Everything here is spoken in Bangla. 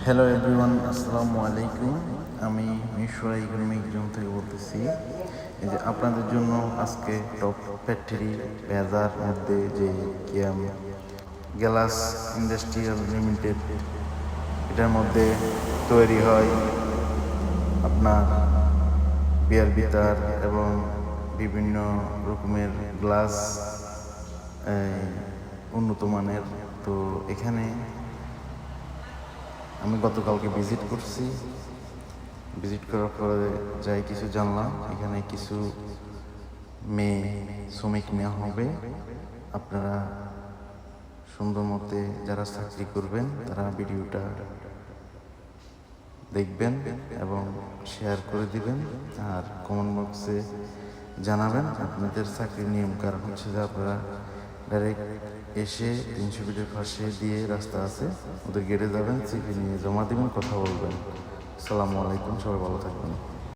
হ্যালো এভরিওয়ান, আসসালামু আলাইকুম। আমি মিশরা ইকোনমিক জোন থেকে বলতেছি। এই যে আপনাদের জন্য আজকে টপ ফ্যাক্টরি পেঁয়াজার মধ্যে যে গ্যালাস ইন্ডাস্ট্রিয়াল লিমিটেড, এটার মধ্যে তৈরি হয় আপনার বিয়ার বিতার এবং বিভিন্ন রকমের গ্লাস, উন্নত মানের। তো এখানে আমি গতকালকে ভিজিট করছি। ভিজিট করার পরে যাই কিছু জানলাম, এখানে কিছু মেয়ে শ্রমিক নেওয়া হবে। আপনারা সুন্দর মতে যারা চাকরি করবেন তারা ভিডিওটা দেখবেন এবং শেয়ার করে দিবেন, আর কমেন্ট বক্সে জানাবেন আপনাদের চাকরির নিয়ম। কারণ হচ্ছে যে আপনারা ডাইরেক্ট এসে 300 ফিটের পাশে দিয়ে রাস্তা আছে, ওদের গেটে যাবেন, সিভি নিয়ে জমা দিবেন, কথা বলবেন। আসসালামু আলাইকুম, সবাই ভালো থাকবেন।